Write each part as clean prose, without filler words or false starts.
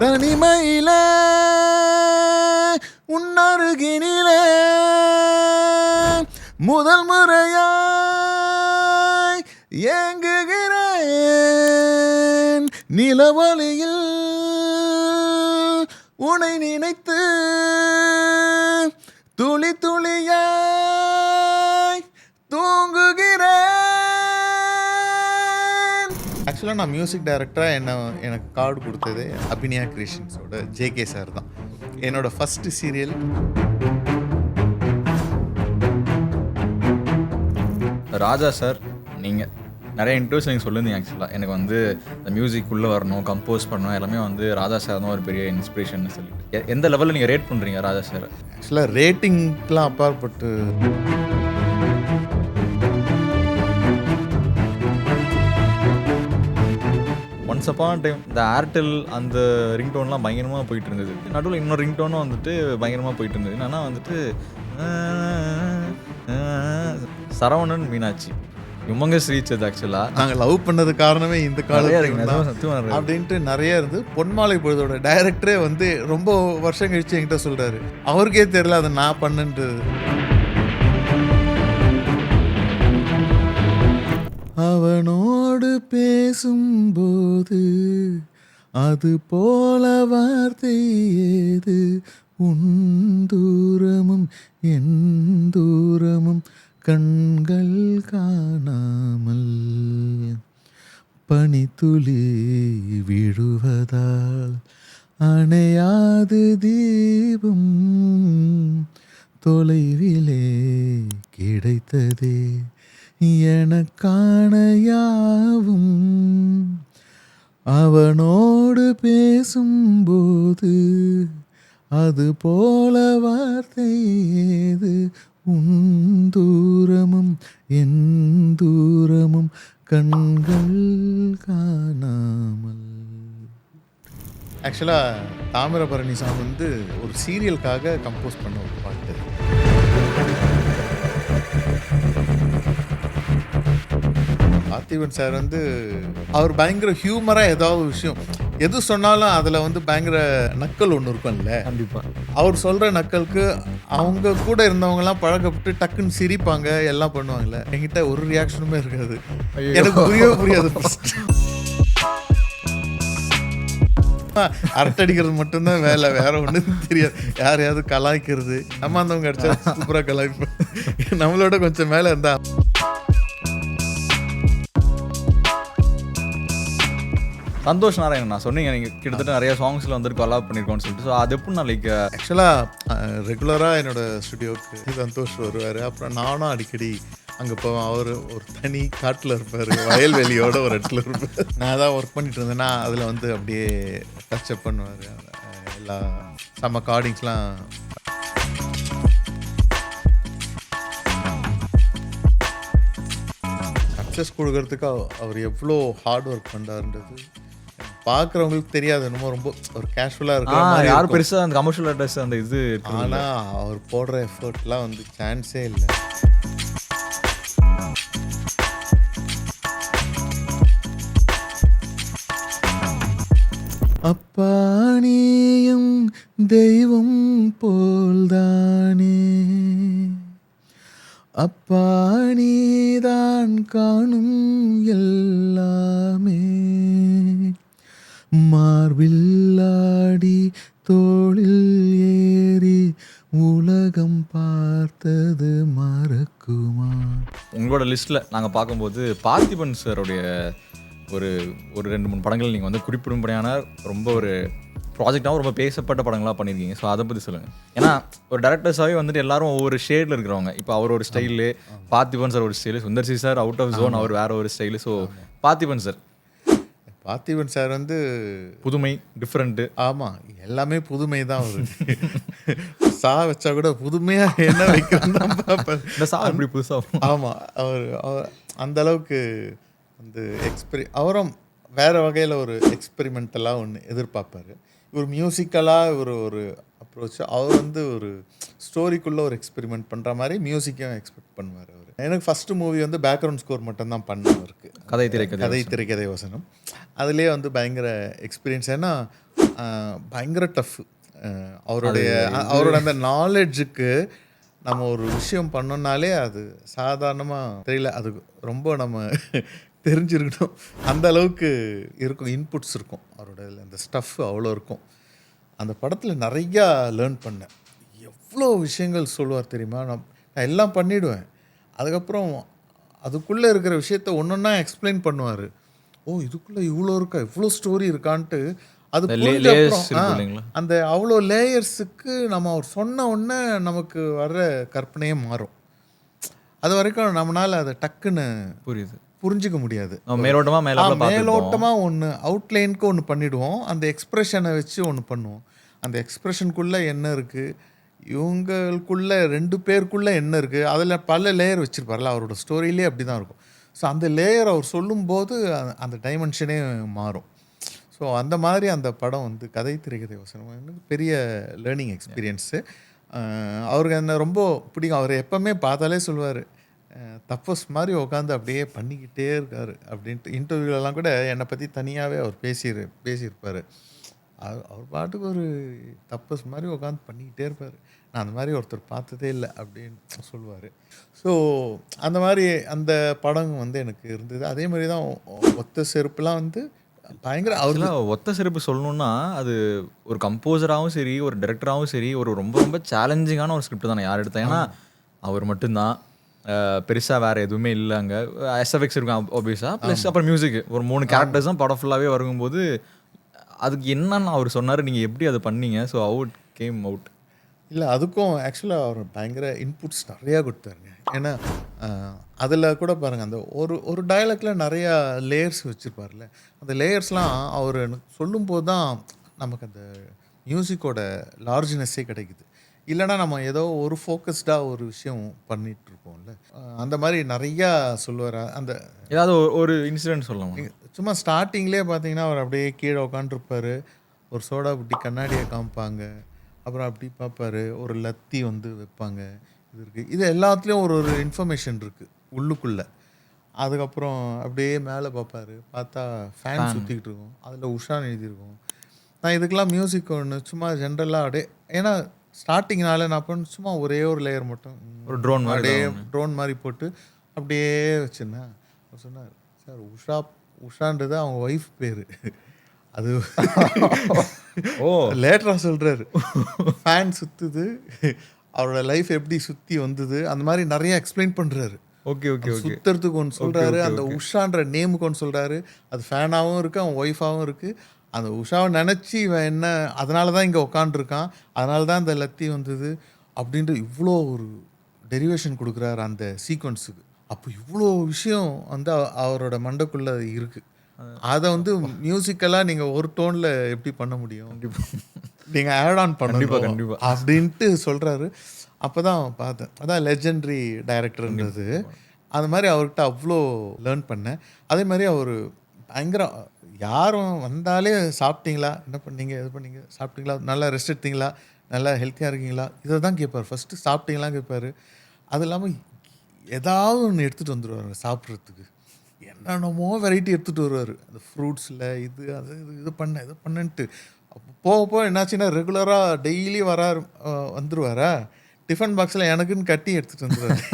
தனிமையிலே உன்னருகினிலே முதல் முறையாய் ஏங்குகிறேன். நிலவொளியில் உனை நினைத்து துளி துளியாய் தூங்குகிறேன். ஆக்சுவலாக நான் மியூசிக் டைரக்டராக எனக்கு கார்டு கொடுத்தது அபிநயா கிரியேஷன்ஸோட ஜேகே சார் தான். என்னோட ஃபஸ்ட்டு சீரியல் ராஜா சார். நீங்கள் நிறைய இன்டர்வியூஸ் நீங்கள் சொல்லியிருந்தீங்க. ஆக்சுவலாக எனக்கு வந்து இந்த மியூசிக்குள்ளே வரணும், கம்போஸ் பண்ணணும், எல்லாமே வந்து ராஜா சார் தான் ஒரு பெரிய இன்ஸ்பிரேஷன் சொல்லிட்டு எந்த லெவலில் நீங்கள் ரேட் பண்ணுறீங்க ராஜா சார்? ஆக்சுவலாக ரேட்டிங்க்கெலாம் அப்பாற்பட்டு ஒன்ஸ் அப்பான் டைம் இந்த ஏர்டெல் அந்த ரிங்டோன்லாம் பயங்கரமாக போயிட்டு இருந்தது. நடுவில் இன்னொரு ரிங்டோனும் வந்துட்டு பயங்கரமாக போயிட்டு இருந்தது. என்னன்னா வந்துட்டு சரவணன் மீனாட்சி இவங்க ஸ்ரீச்சது. ஆக்சுவலாக நாங்கள் லவ் பண்ணது காரணமே இந்த காலம் அப்படின்ட்டு நிறைய இருந்து பொன்மாலை பொழுதோட டைரக்டரே வந்து ரொம்ப வருஷம் கழிச்சு என்கிட்ட சொல்கிறாரு, அவருக்கே தெரியல அதை நான் பண்ணுன்றது. அவனோடு பேசும்போது அது போல வார்த்தை ஏது, உன் தூரமும் என் தூரமும் கண்கள் காணாமல் பனித்துளி விழுவதால் அணையாது தீபம் தொலைவிலே கிடைத்ததே எனக்கான யாவும். அவனோடு பேசும்போது அது போல வார்த்தை ஏது, உன் தூரமும் என் தூரமும் கண்கள் காணாமல். ஆக்சுவலாக தாமிரபரணி சாங் வந்து ஒரு சீரியலுக்காக கம்போஸ் பண்ண ஒரு பாட்டு. பார்த்திபன் சார் வந்து அவர் பயங்கர ஹியூமராக ஏதாவது விஷயம் எது சொன்னாலும் அதில் வந்து பயங்கர நக்கல் ஒன்று இருக்கும்ல. கண்டிப்பாக அவர் சொல்கிற நக்கலுக்கு அவங்க கூட இருந்தவங்கலாம் பழக்கப்பட்டு டக்குன்னு சிரிப்பாங்க, எல்லாம் பண்ணுவாங்கல்ல. என்கிட்ட ஒரு ரியாக்ஷனுமே இருக்காது, எனக்கு புரியாது. அரட்டடிக்கிறது மட்டும்தான் வேலை, வேற ஒன்றும் தெரியாது. யாரையாவது கலாய்க்கிறது, நம்ம அந்தவங்க அடிச்சா சூப்பராக கலாய்ப்போம். நம்மளோட கொஞ்சம் மேலே இருந்தா சந்தோஷ் நாராயணன் நான் சொன்னீங்க, நீங்கள் கிட்டத்தட்ட நிறைய சாங்ஸில் வந்துட்டு கொலாப் பண்ணியிருக்கோன்னு சொல்லிட்டு. ஸோ அது எப்படி நான் லைக் ஆக்சுவலாக ரெகுலராக என்னோட ஸ்டுடியோவுக்கு சந்தோஷ் வருவார். அப்புறம் நானும் அடிக்கடி அங்கே போவேன். அவர் ஒரு தனி காட்டில் இருப்பார், வயல்வெளியோட ஒரு இடத்துல இருப்பார். நான் தான் ஒர்க் பண்ணிட்டு இருந்தேன்னா அதில் வந்து அப்படியே டச்சப் பண்ணுவார். எல்லா செம்ம கார்டிங்ஸ்லாம் சக்ஸஸ் கொடுக்கறதுக்கு அவர் எவ்வளோ ஹார்ட் ஒர்க் பண்ணுறாருன்றது பார்க்குறவங்களுக்கு தெரியாது. என்னமோ ரொம்ப ஒரு கேஷுவலாக இருக்கிற மாதிரி யாரும் பெருசாக அந்த கமர்ஷியல் அட்ரஸ் அந்த இது. ஆனால் அவர் போடுற எஃபர்ட்லாம் வந்து சான்ஸே இல்லை. அப்பா நீயும் தெய்வம் போல்தானே, அப்பா நீதான் காணும் எல்லாமே, மார்பில்லாடி தோளில் ஏறி உலகம் பார்த்தது மறக்குமா. உங்களோட லிஸ்ட்டில் நாங்கள் பார்க்கும்போது பார்த்திபன் சாருடைய ஒரு 2-3 படங்கள் நீங்கள் வந்து குறிப்பிடும்படியான ரொம்ப ஒரு ப்ராஜெக்டாகவும் ரொம்ப பேசப்பட்ட படங்களாக பண்ணியிருக்கீங்க. ஸோ அதை பற்றி சொல்லுங்கள். ஏன்னா ஒரு டேரக்டர்ஸாகவே வந்துட்டு எல்லாரும் ஒவ்வொரு ஷேடில் இருக்கிறவங்க. இப்போ அவர் ஒரு ஸ்டைலு, பார்த்திபன் சார் ஒரு style, Sundar C sir out of zone, அவர் வேற ஒரு ஸ்டைலு. ஸோ பார்த்திபன் சார் வந்து புதுமை, டிஃப்ரெண்ட்டு. ஆமாம், எல்லாமே புதுமை தான். அவர் வச்சா கூட புதுமையாக என்ன வைக்கிறது தான் பார்ப்பேன். இந்த எப்படி புதுசாக. ஆமாம், அவர் அந்த அளவுக்கு வந்து அவரும் வேறு வகையில் ஒரு எக்ஸ்பெரிமெண்டலாக ஒன்று எதிர்பார்ப்பார். ஒரு மியூசிக்கலாக ஒரு அப்ரோச். அவர் வந்து ஒரு ஸ்டோரிக்குள்ளே ஒரு எக்ஸ்பெரிமெண்ட் பண்ணுற மாதிரி மியூசிக்கையும் எக்ஸ்பெக்ட் பண்ணுவார் அவர். எனக்கு ஃபஸ்ட்டு மூவி வந்து பேக்ரவுண்ட் ஸ்கோர் மட்டும்தான் பண்ண இருக்கு. கதை திரைக்கதை கதை திரைக்கதை வசனம். அதுலேயே வந்து பயங்கர எக்ஸ்பீரியன்ஸ். ஏன்னா பயங்கர டஃப். அவரோட அந்த நாலேஜுக்கு நம்ம ஒரு விஷயம் பண்ணோம்னாலே அது சாதாரணமாக தெரியல. அது ரொம்ப நம்ம தெரிஞ்சிருக்கணும். அந்த அளவுக்கு இருக்கும், இன்புட்ஸ் இருக்கும் அவரோட இதில். அந்த ஸ்டஃப் அவ்வளோ இருக்கும். அந்த படத்தில் நிறையா லேர்ன் பண்ணேன். எவ்வளோ விஷயங்கள் சொல்லுவார் தெரியுமா. நான் எல்லாம் பண்ணிவிடுவேன். அதுக்கப்புறம் அதுக்குள்ளே இருக்கிற விஷயத்த ஒன்றொன்னா எக்ஸ்பிளைன் பண்ணுவார். ஓ, இதுக்குள்ளே இவ்வளோ இருக்கா, இவ்வளோ ஸ்டோரி இருக்கான்ட்டு. அது புரிஞ்சப்புறம் அந்த அவ்வளோ லேயர்ஸுக்கு நம்ம அவர் சொன்ன உடனே நமக்கு வர்ற கற்பனையே மாறும். அது வரைக்கும் நம்மளால் அதை டக்குன்னு புரிஞ்சிக்க முடியாது. மேலோட்டமாக ஒன்று அவுட்லைனுக்கு ஒன்று பண்ணிவிடுவோம். அந்த எக்ஸ்ப்ரெஷனை வச்சு ஒன்று பண்ணுவோம். அந்த எக்ஸ்ப்ரெஷனுக்குள்ளே என்ன இருக்குது, இவங்களுக்குள்ளே 2 பேருக்குள்ளே என்ன இருக்குது, அதில் பல லேயர் வச்சுருப்பார்ல. அவரோட ஸ்டோரியிலே அப்படி தான் இருக்கும். ஸோ அந்த லேயர் அவர் சொல்லும்போது அந்த டைமென்ஷனே மாறும். ஸோ அந்த மாதிரி அந்த படம் வந்து கதை திரைக்கதை வசனம் எனக்கு பெரிய லேர்னிங் எக்ஸ்பீரியன்ஸு. அவருக்கு என்ன ரொம்ப பிடிக்கும். அவர் எப்போவுமே பார்த்தாலே சொல்லுவார், தப்பஸ் மாதிரி உட்காந்து அப்படியே பண்ணிக்கிட்டே இருக்கார் அப்படின்ட்டு. இன்டர்வியூலலாம் கூட என்னை பற்றி தனியாகவே அவர் பேசியிருப்பார். அவர் பாட்டுக்கு ஒரு தப்பஸ் மாதிரி உட்காந்து பண்ணிக்கிட்டே இருப்பார். நான் அந்த மாதிரி ஒருத்தர் பார்த்ததே இல்லை அப்படின்னு சொல்லுவார். ஸோ அந்த மாதிரி அந்த படம் வந்து எனக்கு இருந்தது. அதே மாதிரி தான் ஒத்த செருப்புலாம் வந்து பயங்கர. ஒத்த செருப்பு சொல்லணுன்னா அது ஒரு கம்போசராகவும் சரி, ஒரு டைரக்டராகவும் சரி, ஒரு ரொம்ப ரொம்ப சேலஞ்சிங்கான ஒரு ஸ்கிரிப்ட் தானே யார் எடுத்தேன். ஏன்னா அவர் மட்டும்தான், பெருசாக வேறு எதுவுமே இல்லை. அங்கே எஸ்எஃப்எக்ஸ் இருக்கும் ஆப்வியஸாக, ப்ளஸ் அப்புறம் மியூசிக் ஒரு 3 கேரக்டர்ஸ் தான் படம் ஃபுல்லாகவே வரும்போது அதுக்கு என்னன்னு அவர் சொன்னார், நீங்கள் எப்படி அதை பண்ணீங்க? So out came out. இல்லை, அதுக்கும் ஆக்சுவலாக அவர் பயங்கர இன்புட்ஸ் நிறையா கொடுத்தாருங்க. ஏன்னா அதில் கூட பாருங்கள், அந்த ஒரு டயலாக்ல நிறையா லேயர்ஸ் வச்சுருப்பார்ல. அந்த லேயர்ஸ்லாம் அவர் சொல்லும்போது தான் நமக்கு அந்த மியூசிக்கோட லார்ஜ்னஸ்ஸே கிடைக்குது. இல்லைனா நம்ம ஏதோ ஒரு ஃபோக்கஸ்டாக ஒரு விஷயம் பண்ணிகிட்ருப்போம்ல. அந்த மாதிரி நிறையா சொல்லுவார். அந்த ஏதாவது ஒரு இன்சிடென்ட் சொல்லலாம். சும்மா ஸ்டார்டிங்லேயே பார்த்தீங்கன்னா அவர் அப்படியே கீழே உட்காந்துருப்பார். ஒரு சோடா புட்டி கண்ணாடியை காமிப்பாங்க. அப்புறம் அப்படி பார்ப்பார். ஒரு லத்தி வந்து வைப்பாங்க. இது இருக்குது. இது எல்லாத்துலேயும் ஒரு இன்ஃபர்மேஷன் இருக்குது உள்ளுக்குள்ளே. அதுக்கப்புறம் அப்படியே மேலே பார்ப்பார். பார்த்தா ஃபேன் சுற்றிக்கிட்டு இருக்கும். அதில் உஷான்னு எழுதியிருக்கும். நான் இதுக்கெல்லாம் மியூசிக் ஒன்று சும்மா ஜென்ரலாக அப்படியே, ஏன்னா ஸ்டார்டிங்னால நான் பண்ண சும்மா ஒரே ஒரு லேயர் மட்டும் ஒரு ட்ரோன் ட்ரோன் மாதிரி போட்டு அப்படியே வச்சுருந்தேன். அவர் சொன்னார், சார் உஷான்றது அவங்க ஒய்ஃப் பேர். அது லேட்டராக சொல்கிறாரு. ஃபேன் சுற்றுது, அவரோட லைஃப் எப்படி சுற்றி வந்தது, அந்த மாதிரி நிறைய எக்ஸ்பிளைன் பண்ணுறாரு. சுற்றுறதுக்கு ஒன்று சொல்கிறாரு, அந்த உஷான்ற நேமுக்கு ஒன்று சொல்கிறாரு. அது ஃபேனாகவும் இருக்குது, அவன் ஒய்ஃபாகவும் இருக்குது. அந்த உஷாவை நினச்சி இவன் என்ன, அதனால தான் இங்கே உட்காண்ட்ருக்கான், அதனால தான் அந்த லத்தி வந்தது அப்படின்ட்டு இவ்வளோ ஒரு டெரிவேஷன் கொடுக்குறாரு அந்த சீக்வன்ஸுக்கு. அப்போ இவ்வளோ விஷயம் வந்து அவரோட மண்டைக்குள்ளே இருக்குது. அதை வந்து மியூசிக்கெல்லாம் நீங்கள் ஒரு டோனில் எப்படி பண்ண முடியும், நீங்கள் ஆட் ஆன் பண்ணணும் அப்படின்ட்டு சொல்கிறாரு. அப்போ தான் பார்த்தேன், அதான் லெஜெண்டரி டைரக்டர்ன்றது. அது மாதிரி அவர்கிட்ட அவ்வளோ லேர்ன் பண்ணேன். அதே மாதிரி அவர் பயங்கர, யாரும் வந்தாலே சாப்பிட்டீங்களா, என்ன பண்ணீங்க, எது பண்ணீங்க, சாப்பிட்டீங்களா, நல்லா ரெஸ்ட் எடுத்தீங்களா, நல்லா ஹெல்த்தியாக இருக்கீங்களா, இதை தான் கேட்பார். ஃபஸ்ட்டு சாப்பிட்டீங்களா கேட்பார். அது இல்லாமல் ஏதாவது ஒன்று எடுத்துகிட்டு வந்துடுவார் சாப்பிட்றதுக்கு. என்னென்னமோ வெரைட்டி எடுத்துகிட்டு வருவார். அந்த ஃப்ரூட்ஸில் இது அது இது பண்ணன்ட்டு. அப்போ போக என்னாச்சுன்னா ரெகுலராக டெய்லி வந்துடுவாரா, டிஃபன் பாக்ஸில் எனக்குன்னு கட்டி எடுத்துகிட்டு வந்துடுவார்.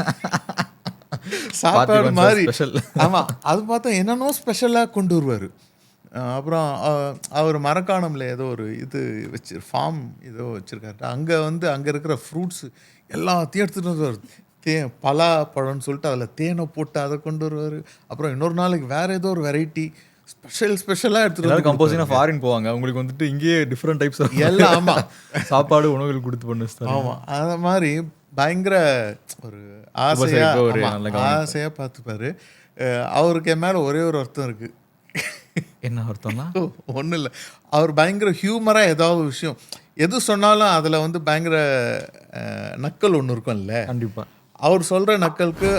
சாப்பாடு மாதிரி. ஆமாம், அது பார்த்தா என்னென்னோ ஸ்பெஷலாக கொண்டு வருவார். அப்புறம் அவர் மரக்காணமில் ஏதோ ஒரு இது ஃபார்ம் ஏதோ வச்சுருக்காரு. அங்கே இருக்கிற ஃப்ரூட்ஸு எல்லாத்தையும் எடுத்துகிட்டு வருவார். பலா பழம்னு சொல்லிட்டு அதில் தேனை போட்டு அதை கொண்டு வருவார். அப்புறம் இன்னொரு நாளைக்கு வேறு ஏதோ ஒரு வெரைட்டி ஸ்பெஷலாக எடுத்துகிட்டு வந்து கம்போசிங்காக ஃபாரின் போவாங்க. அவங்களுக்கு வந்துட்டு இங்கேயே டிஃப்ரெண்ட் டைப்ஸ் எல்லாம். ஆமாம், சாப்பாடு உணவுகள் கொடுத்து பண்ணு. ஆமாம், அது மாதிரி பயங்கர ஒரு ஆசையாக பார்த்துப்பாரு. அவருக்கு என் மேலே ஒரே ஒரு அர்த்தம் இருக்குது. என்ன அர்த்தம்னா ஒன்றும் இல்லை, அவர் பயங்கர ஹியூமராக ஏதாவது விஷயம் எது சொன்னாலும் அதில் வந்து பயங்கர நக்கல் ஒன்று இருக்கும்ல. கண்டிப்பாக அவர் சொல்கிற நக்கலுக்கு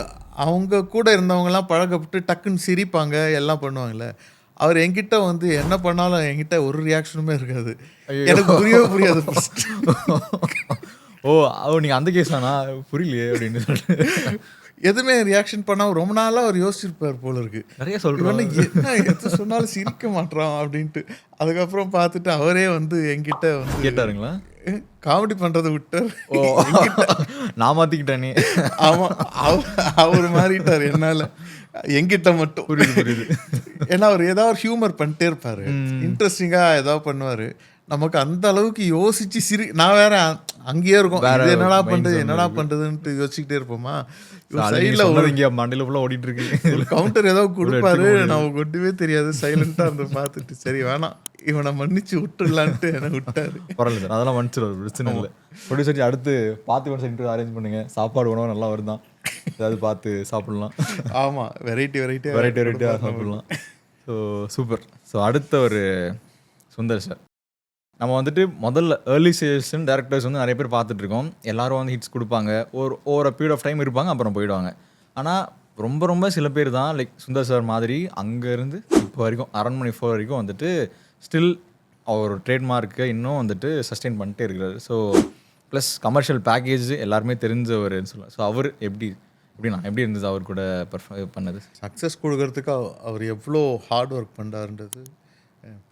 அவங்க கூட இருந்தவங்கலாம் பழக்கப்பட்டு டக்குன்னு சிரிப்பாங்க, எல்லாம் பண்ணுவாங்கள்ல. அவர் என்கிட்ட வந்து என்ன பண்ணாலும் என்கிட்ட ஒரு ரியாக்ஷனுமே இருக்காது. எனக்கு புரியாது. ஓ, நீங்கள் அந்த கேஸானா புரியலையே அப்படின்னு சொல்லிட்டு எதுவுமே ரியாக்ஷன் பண்ணாம ரொம்ப நாளா அவர் யோசிச்சிருப்பார் போல இருக்கு. நிறைய இவனை சொல்கிறோம். என்ன எது சொன்னாலும் சிரிக்க மாட்றான் அப்படின்ட்டு. அதுக்கப்புறம் பார்த்துட்டு அவரே வந்து என்கிட்ட வந்து கேட்டாருங்களா? காமெடி பண்றதை விட்டார். ஓ நான் மாற்றிக்கிட்டேனே. ஆமா, அவர் மாறிட்டார் என்னால, என்கிட்ட மட்டும். புரியுது. ஏன்னா அவர் ஏதாவது ஹியூமர் பண்ணிட்டே இருப்பாரு, இன்ட்ரெஸ்டிங்கா ஏதாவது பண்ணுவாரு. நமக்கு அந்த அளவுக்கு யோசிச்சு நான் வேற அங்கேயே இருக்கும், இது என்னடா பண்றதுன்ட்டு யோசிச்சுக்கிட்டே இருப்போமா. சைட்ல இங்கே மண்டையில ஃபுல்லாக ஓடிட்டு இருக்கு. கவுண்டர் ஏதோ கொடுப்பாரு, நமக்கு ஒட்டுமே தெரியாது, சைலண்டா இருந்து பார்த்துட்டு சரி வேணாம் இவனை மன்னிச்சு விட்டுடலான்ட்டு என்ன விட்டாரு. பரவாயில்ல சார், அதெல்லாம் மன்னிச்சிடும், பிரச்சனை இல்லை. ப்ரொடியூசர் அடுத்து பார்த்திபன் சார் இன்டர்வியூ அரேஞ்ச் பண்ணுங்க, சாப்பாடு உணவு நல்லா வருதான், ஏதாவது பார்த்து சாப்பிடலாம். ஆமா, வெரைட்டியாக சாப்பிடலாம். So super. ஸோ அடுத்த ஒரு சுந்தர் சார், நம்ம வந்துட்டு முதல்ல ஏர்லி ஸ்டேஜன் டேரக்டர்ஸ் வந்து நிறைய பேர் பார்த்துட்ருக்கோம். எல்லோரும் வந்து ஹிட்ஸ் கொடுப்பாங்க, ஒரு பீரியட் ஆஃப் டைம் இருப்பாங்க, அப்புறம் போயிடுவாங்க. ஆனால் ரொம்ப சில பேர் தான் லைக் சுந்தர் சார் மாதிரி அங்கேருந்து இப்போ வரைக்கும் அரண்மனை 4 வரைக்கும் வந்துட்டு ஸ்டில் அவர் ட்ரேட்மார்க்கை இன்னும் வந்துட்டு சஸ்டெயின் பண்ணிட்டே இருக்கிறாரு. ஸோ ப்ளஸ் கமர்ஷியல் பேக்கேஜ் எல்லாருமே தெரிஞ்சவர்னு சொல்லலாம். ஸோ அவர் எப்படி இருந்தது அவர் கூட பண்ணது? சக்ஸஸ் கொடுக்கறதுக்கு அவர் எவ்வளோ ஹார்ட் ஒர்க் பண்ணுறாருன்றது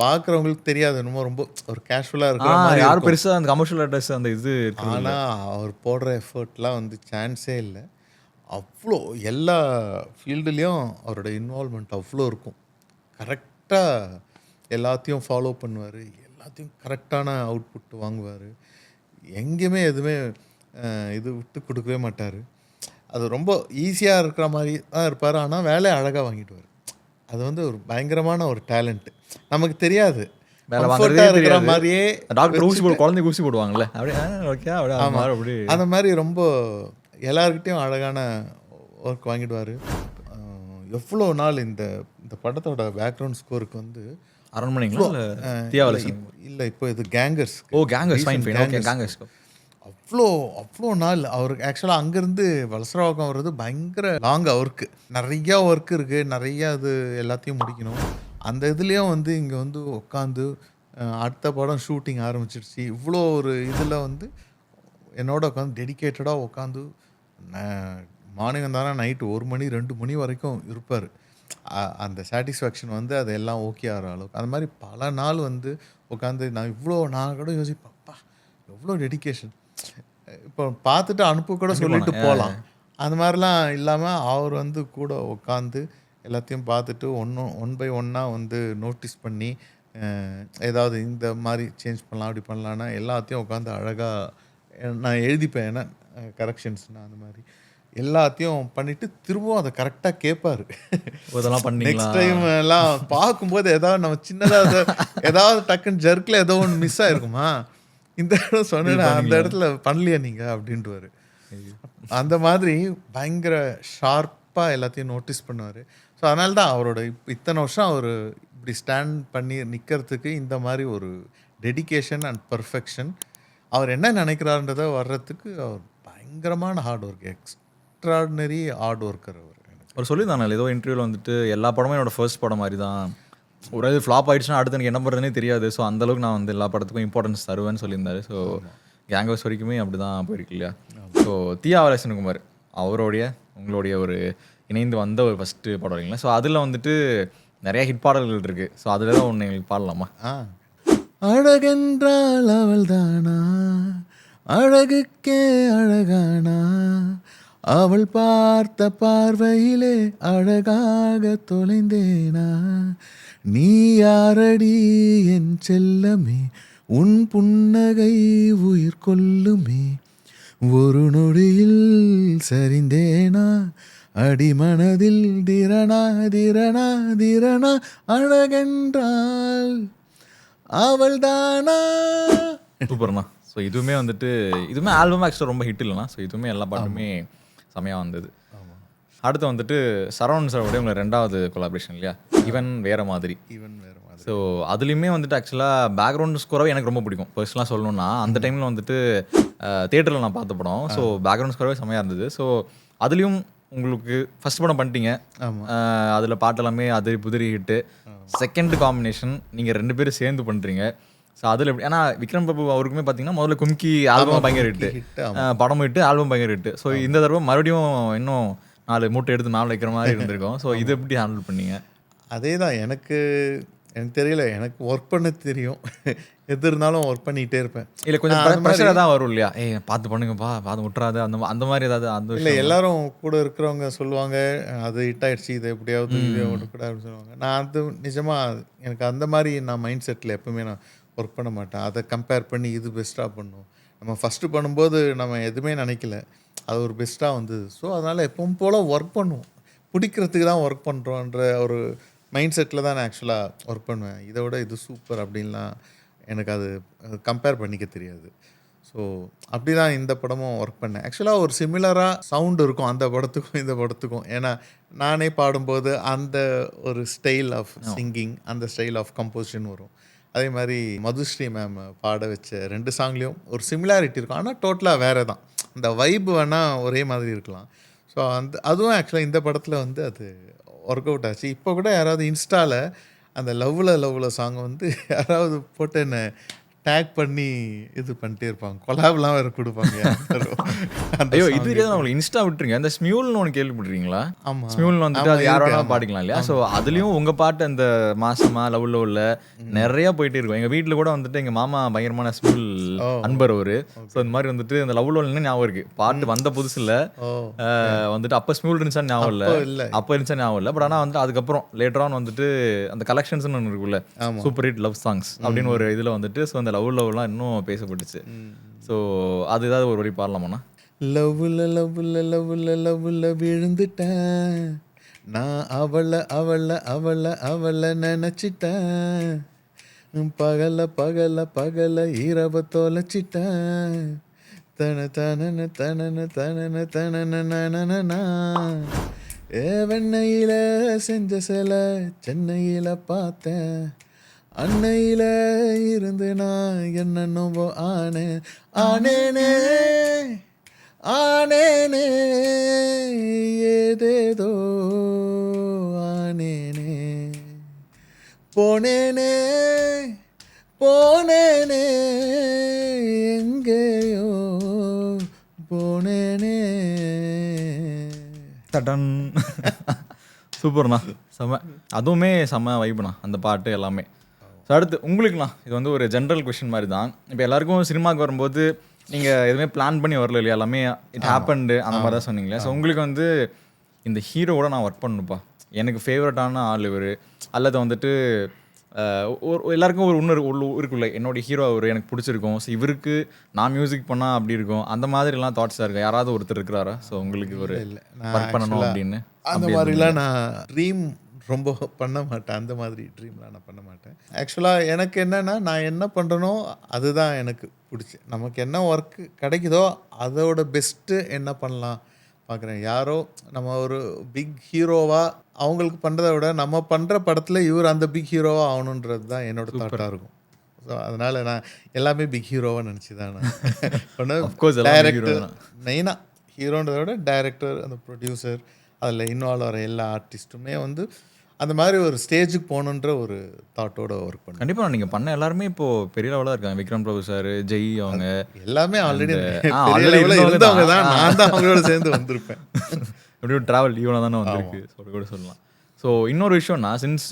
பார்க்குறவங்களுக்கு தெரியாது. என்னமோ ரொம்ப ஒரு கேஷுவலாக இருக்கிற மாதிரி யாரும் பெருசாக அந்த கமர்ஷியல் அட்ரஸ் அந்த இது. ஆனால் அவர் போடுற எஃபர்ட்லாம் வந்து சான்ஸே இல்லை. அவ்வளோ எல்லா ஃபீல்டுலேயும் அவரோட இன்வால்மெண்ட் அவ்வளோ இருக்கும். கரெக்டாக எல்லாத்தையும் ஃபாலோ பண்ணுவார், எல்லாத்தையும் கரெக்டான அவுட்புட் வாங்குவார். எங்கேயுமே எதுவுமே இது விட்டு கொடுக்கவே மாட்டார். அது ரொம்ப ஈஸியாக இருக்கிற மாதிரி தான் இருப்பார், ஆனால் வேலையை அழகாக வாங்கிடுவார். அது வந்து ஒரு பயங்கரமான ஒரு டேலண்ட்டு. நமக்கு தெரியாது, வேலை வாங்குறதே இருக்கிற மாதிரியே. டாக்டர் குழந்தைக்கு ஊசி போடுவாங்கல்ல, அப்படியே அந்த மாதிரி ரொம்ப எல்லாருக்கிட்டையும் அழகான ஒர்க் வாங்கிடுவார். எவ்வளோ நாள் இந்த படத்தோட பேக்ரவுண்ட் ஸ்கோருக்கு வந்து அரண்மனைங்களா இல்லை, இப்போ இது கேங்கர்ஸ். கேங்கர்ஸ் அவ்வளோ நாள் அவருக்கு ஆக்சுவலாக அங்கேருந்து வலசரவாக்கம் வர்றது பயங்கர லாங். அவருக்கு நிறையா ஒர்க் இருக்குது, நிறையா இது எல்லாத்தையும் முடிக்கணும். அந்த இதுலேயும் வந்து இங்கே வந்து உட்காந்து அடுத்த படம் ஷூட்டிங் ஆரம்பிச்சிருச்சு. இவ்வளோ ஒரு இதில் வந்து என்னோட உட்காந்து டெடிக்கேட்டடாக உட்காந்து மார்னிங் தானே நைட்டு 1 மணி 2 மணி வரைக்கும் இருப்பார். அந்த சாட்டிஸ்ஃபேக்ஷன் வந்து அது எல்லாம் ஓகே ஆகிற அளவுக்கு. அந்த மாதிரி பல நாள் வந்து உட்காந்து நான் கூட யோசிப்பப்பா எவ்வளோ டெடிக்கேஷன். இப்போ பார்த்துட்டு அனுப்ப கூட சொல்லிட்டு போகலாம், அந்த மாதிரிலாம் இல்லாமல் அவர் வந்து கூட உட்காந்து எல்லாத்தையும் பார்த்துட்டு ஒன் பை ஒன்னாக வந்து நோட்டீஸ் பண்ணி ஏதாவது இந்த மாதிரி சேஞ்ச் பண்ணலாம் அப்படி பண்ணலான்னா எல்லாத்தையும் உட்காந்து அழகாக நான் எழுதிப்பேன். ஏன்னா கரெக்ஷன்ஸ்னால் அந்த மாதிரி எல்லாத்தையும் பண்ணிவிட்டு திரும்பவும் அதை கரெக்டாக கேட்பார். நெக்ஸ்ட் டைம் எல்லாம் பார்க்கும்போது ஏதாவது நம்ம சின்னதாக ஏதாவது டக்குன்னு ஜர்க்கில் ஏதோ ஒன்று மிஸ் ஆகிருக்குமா, இந்த இடம் சொன்னா அந்த இடத்துல பண்ணலையா நீங்கள் அப்படின்ட்டுவார். அந்த மாதிரி பயங்கர ஷார்ப்பாக எல்லாத்தையும் நோட்டீஸ் பண்ணுவார். ஸோ அதனால தான் அவரோட இத்தனை வருஷம் அவர் இப்படி ஸ்டாண்ட் பண்ணி நிற்கிறதுக்கு இந்த மாதிரி ஒரு டெடிக்கேஷன் அண்ட் பர்ஃபெக்ஷன். அவர் என்ன நினைக்கிறாருன்றதை வர்றதுக்கு அவர் பயங்கரமான hard work, extraordinary hard worker அவர். அவர் சொல்லியிருந்தாங்க ஏதோ இன்டர்வியூவில் வந்துட்டு எல்லா படமும் என்னோடய ஃபர்ஸ்ட் படம் மாதிரி தான், ஒரு இது ஃப்ளாப் ஆகிடுச்சுன்னா அடுத்து எனக்கு என்ன பண்ணுறதுனே தெரியாது. ஸோ அந்தளவுக்கு நான் வந்து எல்லா படத்துக்கும் இம்பார்ட்டன்ஸ் தருவேன்னு சொல்லியிருந்தாரு. ஸோ கேங்கர்ஸ் வரைக்குமே அப்படி தான் போயிருக்கு இல்லையா. ஸோ தியா வலசனகுமார் உங்களுடைய ஒரு இணைந்து வந்த ஒரு ஃபஸ்ட்டு படம் இல்லைங்களா. ஸோ அதில் வந்துட்டு நிறையா ஹிட் பாடல்கள் இருக்குது. ஸோ அதில் தான் ஒன்று எங்களுக்கு பாடலாமா? அழகென்றால் அவள் தானா, அழகுக்கே அழகானா, அவள் பார்த்த பார்வையிலே அழகாக தொலைந்தேனா, நீ யாரடி என் செல்லமே, உன் புன்னகை உயிர் கொல்லுமே, ஒரு நொடியில் சரிந்தேனா, அடிமனதில் திரணா திரணா திரணா, அழகென்றால் அவள் தானா. சூப்பர்ண்ணா. ஸோ இதுவுமே ஆல்பம் ஆக்சுவலாக ரொம்ப ஹிட் இல்லைண்ணா. ஸோ இதுவுமே எல்லா பாட்டுமே செமையாக வந்தது. அடுத்து வந்துட்டு சரவணன் சாரோடைய உங்களை 2வது கொலாபரேஷன் இல்லையா, ஈவன் வேறு மாதிரி. ஸோ அதுலேயுமே வந்துட்டு ஆக்சுவலாக பேக்ரவுண்ட் ஸ்கோராகவே எனக்கு ரொம்ப பிடிக்கும். பர்சனலாக சொல்லணும்னா அந்த டைமில் வந்துட்டு தியேட்டரில் நான் பார்த்த படம். ஸோ பேக்ரவுண்ட் ஸ்கோராகவே செமையாக இருந்தது. ஸோ அதுலேயும் உங்களுக்கு ஃபஸ்ட் படம் பண்ணிட்டீங்க, அதில் பாட்டெல்லாமே அதிரி புதிரி ஹிட்டு. செகண்ட் காம்பினேஷன் நீங்கள் 2 பேரும் சேர்ந்து பண்ணுறீங்க. ஸோ அதில் எப்படி, ஏன்னா விக்ரம் பிரபு அவருக்குமே பார்த்தீங்கன்னா முதல்ல கும்கி ஆல்பம் பயங்கர ஹிட்டு, படம் ஹிட்டு, ஆல்பம் பயங்கர ஹிட்டு. ஸோ இந்த தடவை மறுபடியும் இன்னும் 4 மூட்டை எடுத்து மேலே வைக்கிற மாதிரி இருந்திருக்கும். ஸோ இது எப்படி ஹேண்டில் பண்ணீங்க? அதே தான் எனக்கு தெரியல, எனக்கு ஒர்க் பண்ண தெரியும். எது இருந்தாலும் ஒர்க் பண்ணிகிட்டே இருப்பேன். இல்லை கொஞ்சம் ப்ரெஷராக தான் வரும் இல்லையா? பார்த்து பண்ணுங்கப்பா, பார்த்து விட்டுறாது, அந்த மாதிரி ஏதாவது அந்த இல்லை எல்லாரும் கூட இருக்கிறவங்க சொல்லுவாங்க அது ஹிட் ஆகிடுச்சு, இதை எப்படியாவது இதை விடக்கூடாதுன்னு சொல்லுவாங்க. நான் அது நிஜமாக எனக்கு அந்த மாதிரி நான் மைண்ட் செட்டில் எப்பவுமே நான் ஒர்க் பண்ண மாட்டேன். அதை கம்பேர் பண்ணி இது பெஸ்ட்டாக பண்ணும். நம்ம ஃபஸ்ட்டு பண்ணும்போது நம்ம எதுவுமே நினைக்கல, அது ஒரு பெஸ்ட்டாக வந்தது. ஸோ அதனால் எப்பவும் போல் ஒர்க் பண்ணுவோம், பிடிக்கிறதுக்கு தான் ஒர்க் பண்ணுறோன்ற ஒரு மைண்ட் செட்டில் தான் நான் ஆக்சுவலாக ஒர்க் பண்ணுவேன். இதை விட இது சூப்பர் அப்படின்லாம் எனக்கு அது கம்பேர் பண்ணிக்க தெரியாது. ஸோ அப்படி தான் இந்த படமும் ஒர்க் பண்ணேன். ஆக்சுவலாக ஒரு சிமிலராக சவுண்டு இருக்கும் அந்த படத்துக்கும் இந்த படத்துக்கும். ஏன்னா நானே பாடும்போது அந்த ஒரு ஸ்டைல் ஆஃப் சிங்கிங், அந்த ஸ்டைல் ஆஃப் கம்போசிஷன் வரும். அதே மாதிரி மதுஸ்ரீ மேம் பாட வச்ச 2 சாங்லேயும் ஒரு சிமிலாரிட்டி இருக்கும், ஆனால் டோட்டலாக வேறு தான். இந்த வைப் வேணால் ஒரே மாதிரி இருக்கலாம். ஸோ அதுவும் ஆக்சுவலாக இந்த படத்தில் வந்து அது ஒர்க் அவுட் ஆச்சு. இப்போ கூட யாராவது இன்ஸ்டாவில் அந்த லவ்வில் சாங் வந்து யாராவது போட்டு என்ன டேக் பண்ணி இது பண்ணிட்டே இருப்பாங்க, கொலாப்லாம் வேறு கொடுப்பாங்க. ஐயோ இது தெரியாது உங்களுக்கு, இன்ஸ்டா விட்டுருங்க. அந்த ஸ்மியூல்னு ஒன்று கேள்விப்பட்டிருக்கீங்களா? ஆமாம், ஸ்மியூல்னு வந்துட்டு அது யார் வேணாலும் பாடிக்கலாம் இல்லையா? ஸோ அதுலேயும் உங்கள் பாட்டு அந்த மாசமா லவ்வில் நிறையா போயிட்டே இருக்கும். எங்கள் வீட்டில் கூட வந்துட்டு எங்கள் மாமா பயங்கரமான ஸ்மியூல் அன்பர் அவரு. ஸோ இந்த மாதிரி வந்துட்டு அந்த லவ்வில் ஞாபகம் இருக்குது. பாட்டு வந்த புதுசில் வந்துட்டு அப்போ ஸ்மியூல் இருந்துச்சான்னு ஞாபகம் இல்லை, அப்போ இருந்துச்சா ஞாபகம் இல்லை. பட் ஆனால் வந்துட்டு அதுக்கப்புறம் லேட்டரான் வந்துட்டு அந்த கலெக்ஷன்ஸ்னு ஒன்று இருக்குல்ல, சூப்பர் ஹிட் லவ் சாங்ஸ் அப்படின்னு ஒரு இதில் வந்துட்டு ஸோ அந்த லவ்லாம் இன்னும் பேசப்பட்டுச்சு. ஸோ அது ஏதாவது ஒரு வரி பாடலாமாண்ணா? லவ்வில் விழுந்துட்டேன் நான், அவளை நினச்சிட்டேன், பகல இரவ தொலைச்சிட்டேன், தன வெண்ணையில செஞ்ச சில சென்னையில பார்த்தேன், அன்னையில இருந்து நான் என்னென்னவோ ஆனேனே ஏதேதோ ஆனேனே, போனேனே எங்கேயோ போனேனே. தடன் சூப்பர்ண்ணா, செம்ம. அதுவுமே செம்ம வைப்புண்ணா அந்த பாட்டு எல்லாமே. ஸோ அடுத்து உங்களுக்குண்ணா இது வந்து ஒரு ஜென்ரல் கொஷின் மாதிரி தான். இப்போ எல்லாருக்கும் சினிமாவுக்கு வரும்போது நீங்கள் எதுவுமே பிளான் பண்ணி வரல இல்லையா, எல்லாமே இட் ஹேப்பன்டு அந்த மாதிரி தான் சொன்னீங்களே. ஸோ உங்களுக்கு வந்து இந்த ஹீரோவோட நான் ஒர்க் பண்ணணுப்பா, எனக்கு ஃபேவரட்டான ஆள் இவர், அல்லது வந்துட்டு எல்லாருக்கும் ஒரு இன்னொரு இருக்குல்ல என்னோட ஹீரோ அவர் எனக்கு பிடிச்சிருக்கும், ஸோ இவருக்கு நான் மியூசிக் பண்ணால் அப்படி இருக்கும், அந்த மாதிரிலாம் தாட்ஸாக இருக்கா? யாராவது ஒருத்தர் இருக்கிறாரா ஸோ உங்களுக்கு ஒரு ஒர்க் பண்ணணும் அப்படின்னு? அந்த மாதிரிலாம் நான் ட்ரீம் ரொம்ப பண்ண மாட்டேன், அந்த மாதிரி ட்ரீம்லாம் நான் பண்ண மாட்டேன். ஆக்சுவலாக எனக்கு என்னென்னா நான் என்ன பண்ணுறனோ அதுதான் எனக்கு பிடிச்சி, நமக்கு என்ன ஒர்க்கு கிடைக்குதோ அதோட பெஸ்ட்டு என்ன பண்ணலாம் பார்க்குறேன். யாரோ நம்ம ஒரு பிக் ஹீரோவாக அவங்களுக்கு பண்ணுறதை விட நம்ம பண்ணுற படத்தில் இவர் அந்த பிக் ஹீரோவாக ஆகணுன்றது தான் என்னோட தாட்டாக இருக்கும். ஸோ அதனால் நான் எல்லாமே பிக் ஹீரோவாக நினச்சி தான் நான் பண்ண. டைரக்டர் மெயினாக ஹீரோன்றதை விட டைரக்டர், அந்த ப்ரொடியூசர், அதில் இன்வால்வ் வர எல்லா ஆர்டிஸ்ட்டுமே வந்து அந்த மாதிரி ஒரு ஸ்டேஜுக்கு போகணுன்ற ஒரு தாட்டோட ஒர்க் பண்ணேன். கண்டிப்பாக நீங்கள் பண்ண எல்லாருமே இப்போது பெரிய லெவலாக இருக்காங்க. விக்ரம் பிரபு சார், ஜெய், அவங்க எல்லாமே ஆல்ரெடி இருந்தவங்க தான். நான் தான் அவங்களோட சேர்ந்து வந்திருப்பேன். எப்படியும் ட்ராவல் ஈவனாக தானே வந்திருக்கு சொல்ல கூட சொல்லலாம். ஸோ இன்னொரு விஷயம்னா, சின்ஸ்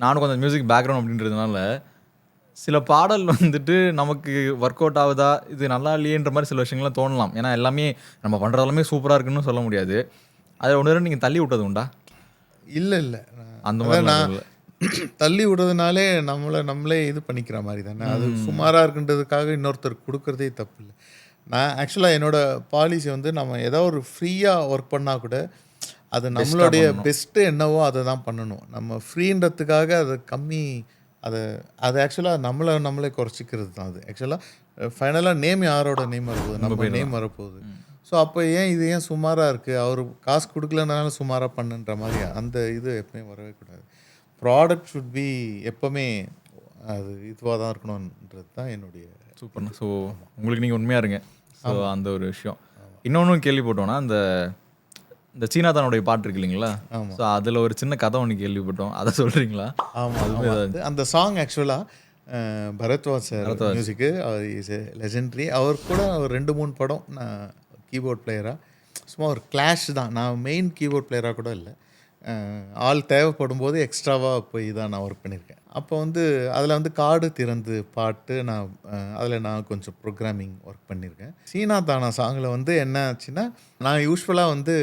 நானும் கொஞ்சம் மியூசிக் பேக்ரவுண்ட் அப்படின்றதுனால சில பாடல் வந்துட்டு நமக்கு ஒர்க் அவுட் ஆகுதா, இது நல்லா இல்லையன்ற மாதிரி சில விஷயங்கள்லாம் தோணலாம். ஏன்னா எல்லாமே நம்ம பண்ணுற எல்லாமே சூப்பராக இருக்குன்னு சொல்ல முடியாது. அதில் ஒன்று நீங்கள் தள்ளி விட்டது உண்டா? இல்லை அந்த மாதிரி நான் தள்ளி விடுறதுனாலே நம்மளே இது பண்ணிக்கிற மாதிரி தானே. அது சுமாராக இருக்குன்றதுக்காக இன்னொருத்தருக்கு கொடுக்குறதே தப்பு இல்லை. நான் ஆக்சுவலாக என்னோடய பாலிசி வந்து நம்ம ஏதோ ஒரு ஃப்ரீயாக ஒர்க் பண்ணால் கூட அது நம்மளுடைய பெஸ்ட்டு என்னவோ அதை தான் பண்ணணும். நம்ம ஃப்ரீன்றதுக்காக அது கம்மி, அது ஆக்சுவலாக நம்மளே குறைச்சிக்கிறது தான். அது ஆக்சுவலாக ஃபைனலாக நேம் யாரோட நேம் வரப்போகுது, நம்ம நேம் வரப்போகுது. ஸோ அப்போ இது ஏன் சுமாராக இருக்குது, அவர் காசு கொடுக்கலனாலும் சுமாராக பண்ணுன்ற மாதிரி அந்த இது எப்பவுமே வரவே கூடாது. ப்ராடக்ட் ஷுட் பி எப்போவுமே அது இதுவாக தான் இருக்கணுன்றது தான் என்னுடைய சூப்பர்ண்ணா. ஸோ உங்களுக்கு நீங்கள் உண்மையாக இருங்க. ஸோ அந்த ஒரு விஷயம். இன்னொன்று கேள்விப்பட்டோன்னா, இந்த சீனாதானுடைய பாட்டு இருக்கு இல்லைங்களா, ஸோ அதில் ஒரு சின்ன கதை ஒன்று கேள்விப்பட்டோம், அதை சொல்கிறீங்களா? ஆமாம், அந்த சாங் ஆக்சுவலாக பரத்வாஜ் சார் மியூசிக்கு, அவர் இஸ் எ லெஜெண்டரி. அவர் கூட ஒரு 2-3 படம் நான் கீபோர்ட் பிளேயராக. சும்மா ஒரு கிளாஷ் தான். நான் மெயின் கீபோர்ட் பிளேயராக கூட இல்லை. ஆள் தேவைப்படும் போது எக்ஸ்ட்ராவாக போய் தான் நான் ஒர்க் பண்ணியிருக்கேன். அப்போ வந்து அதில் வந்து காடு திறந்து பாட்டு நான் அதில் நான் கொஞ்சம் ப்ரோக்ராமிங் ஒர்க் பண்ணியிருக்கேன். சீனா தானா சாங்கில் வந்து என்ன ஆச்சுன்னா, நான் யூஸ்வலாக வந்து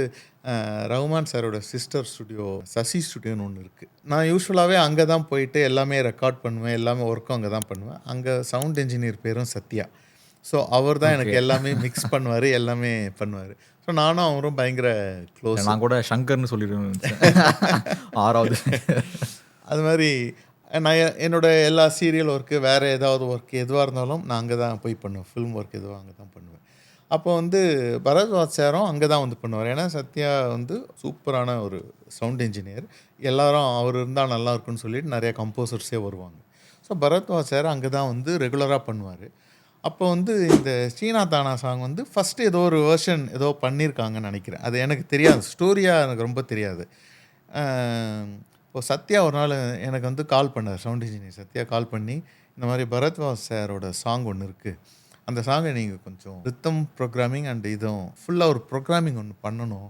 ரஹ்மான் சாரோட சிஸ்டர் ஸ்டுடியோ சசி ஸ்டுடியோன்னு ஒன்று இருக்குது. நான் யூஸ்வலாகவே அங்கே தான் போயிட்டு எல்லாமே ரெக்கார்ட் பண்ணுவேன், எல்லாமே ஒர்க்கும் அங்கே தான் பண்ணுவேன். அங்கே சவுண்ட் இன்ஜினியர் பேரும் சத்யா. ஸோ அவர் தான் எனக்கு எல்லாமே மிக்ஸ் பண்ணுவார், எல்லாமே பண்ணுவார். ஸோ நானும் அவரும் பயங்கர க்ளோஸ். நான் கூட சங்கர்னு சொல்லிடுவேன் 6வது. அது மாதிரி நான் என்னோட எல்லா சீரியல் ஒர்க்கு, வேறு ஏதாவது ஒர்க் எதுவாக இருந்தாலும் நான் அங்கே தான் போய் பண்ணுவேன். ஃபிலிம் ஒர்க் எதுவாக அங்கே தான் பண்ணுவேன். அப்போ வந்து பரத்வாஜ் சாரும் அங்கே தான் வந்து பண்ணுவார். ஏன்னா சத்யா வந்து சூப்பரான ஒரு சவுண்ட் இன்ஜினியர். எல்லாரும் அவர் இருந்தால் நல்லா இருக்குன்னு சொல்லிட்டு நிறைய கம்போசர்ஸே வருவாங்க. ஸோ பரத்வாஜ் சார் அங்கே தான் வந்து ரெகுலராக பண்ணுவார். அப்போ வந்து இந்த சீனா தானா சாங் வந்து ஃபஸ்ட்டு ஏதோ ஒரு வேர்ஷன் ஏதோ பண்ணியிருக்காங்கன்னு நினைக்கிறேன். அது எனக்கு தெரியாது, ஸ்டோரியாக எனக்கு ரொம்ப தெரியாது. இப்போ சத்யா ஒரு நாள் எனக்கு வந்து கால் பண்ணார், சவுண்ட் இன்ஜினியர் சத்யா கால் பண்ணி, இந்த மாதிரி பரத்வாஜ் சாரோட சாங் ஒன்று இருக்குது, அந்த சாங்கை நீங்கள் கொஞ்சம் ரித்தம் ப்ரோக்ராமிங் அண்ட் இதுவும் ஃபுல்லாக ஒரு ப்ரோக்ராமிங் ஒன்று பண்ணணும்,